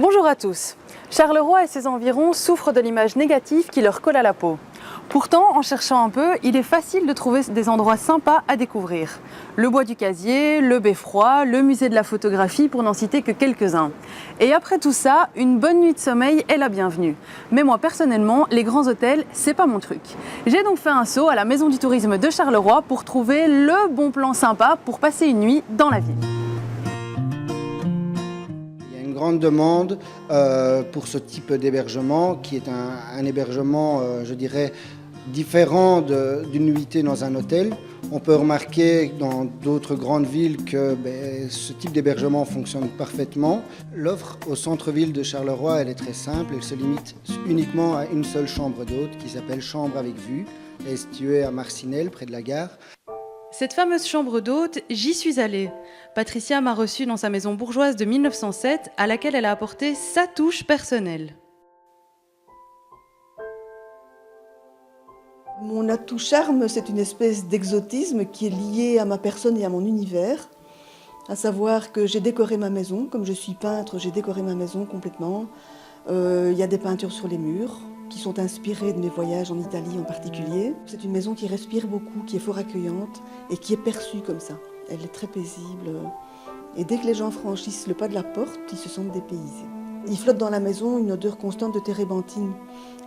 Bonjour à tous. Charleroi et ses environs souffrent de l'image négative qui leur colle à la peau. Pourtant, en cherchant un peu, il est facile de trouver des endroits sympas à découvrir. Le bois du Casier, le Beffroi, le musée de la photographie pour n'en citer que quelques-uns. Et après tout ça, une bonne nuit de sommeil est la bienvenue. Mais moi personnellement, les grands hôtels, c'est pas mon truc. J'ai donc fait un saut à la Maison du Tourisme de Charleroi pour trouver le bon plan sympa pour passer une nuit dans la ville. Grande demande pour ce type d'hébergement qui est un hébergement, je dirais, différent d'une nuitée dans un hôtel. On peut remarquer dans d'autres grandes villes que ce type d'hébergement fonctionne parfaitement. L'offre au centre-ville de Charleroi, elle est très simple. Elle se limite uniquement à une seule chambre d'hôte qui s'appelle Chambre avec vue. Elle est située à Marcinelle, près de la gare. Cette fameuse chambre d'hôte, j'y suis allée. Patricia m'a reçue dans sa maison bourgeoise de 1907, à laquelle elle a apporté sa touche personnelle. Mon atout charme, c'est une espèce d'exotisme qui est lié à ma personne et à mon univers. À savoir que j'ai décoré ma maison, comme je suis peintre, j'ai décoré ma maison complètement. Il y a des peintures sur les murs qui sont inspirées de mes voyages en Italie en particulier. C'est une maison qui respire beaucoup, qui est fort accueillante et qui est perçue comme ça. Elle est très paisible et dès que les gens franchissent le pas de la porte, ils se sentent dépaysés. Il flotte dans la maison une odeur constante de térébenthine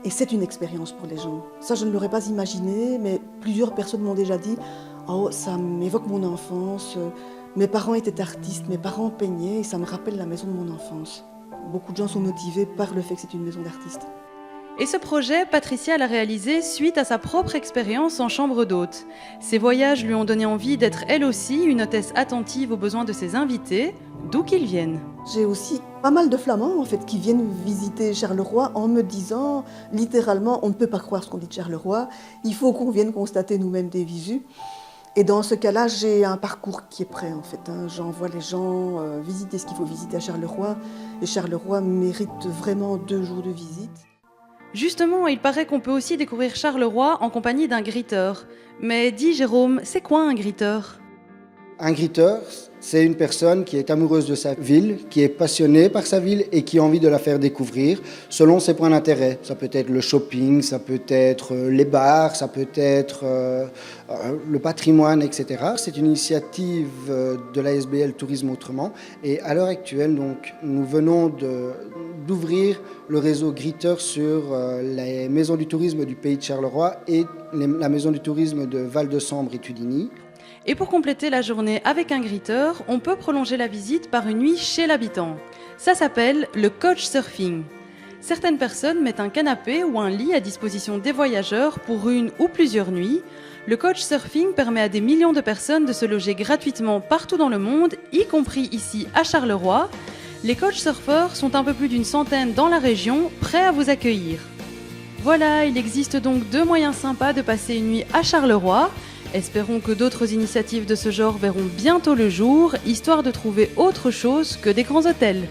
et c'est une expérience pour les gens. Ça, je ne l'aurais pas imaginé, mais plusieurs personnes m'ont déjà dit « Oh, ça m'évoque mon enfance, mes parents étaient artistes, mes parents peignaient et ça me rappelle la maison de mon enfance ». Beaucoup de gens sont motivés par le fait que c'est une maison d'artistes. Et ce projet, Patricia l'a réalisé suite à sa propre expérience en chambre d'hôte. Ses voyages lui ont donné envie d'être elle aussi une hôtesse attentive aux besoins de ses invités, d'où qu'ils viennent. J'ai aussi pas mal de Flamands en fait, qui viennent visiter Charleroi en me disant littéralement on ne peut pas croire ce qu'on dit de Charleroi, il faut qu'on vienne constater nous-mêmes des visus. Et dans ce cas-là, j'ai un parcours qui est prêt en fait. J'envoie les gens visiter ce qu'il faut visiter à Charleroi. Et Charleroi mérite vraiment 2 jours de visite. Justement, il paraît qu'on peut aussi découvrir Charleroi en compagnie d'un gritteur. Mais dis Jérôme, c'est quoi un gritteur ? Un gritteur, c'est une personne qui est amoureuse de sa ville, qui est passionnée par sa ville et qui a envie de la faire découvrir selon ses points d'intérêt. Ça peut être le shopping, ça peut être les bars, ça peut être le patrimoine, etc. C'est une initiative de l'ASBL Tourisme Autrement. Et à l'heure actuelle, donc, nous venons d'ouvrir le réseau Gritteur sur les maisons du tourisme du pays de Charleroi et la maison du tourisme de Val-de-Sambre et Tudigny. Et pour compléter la journée avec un gritteur, on peut prolonger la visite par une nuit chez l'habitant. Ça s'appelle le couchsurfing. Certaines personnes mettent un canapé ou un lit à disposition des voyageurs pour une ou plusieurs nuits. Le couchsurfing permet à des millions de personnes de se loger gratuitement partout dans le monde, y compris ici à Charleroi. Les couchsurfers sont un peu plus d'une centaine dans la région, prêts à vous accueillir. Voilà, il existe donc 2 moyens sympas de passer une nuit à Charleroi. Espérons que d'autres initiatives de ce genre verront bientôt le jour, histoire de trouver autre chose que des grands hôtels.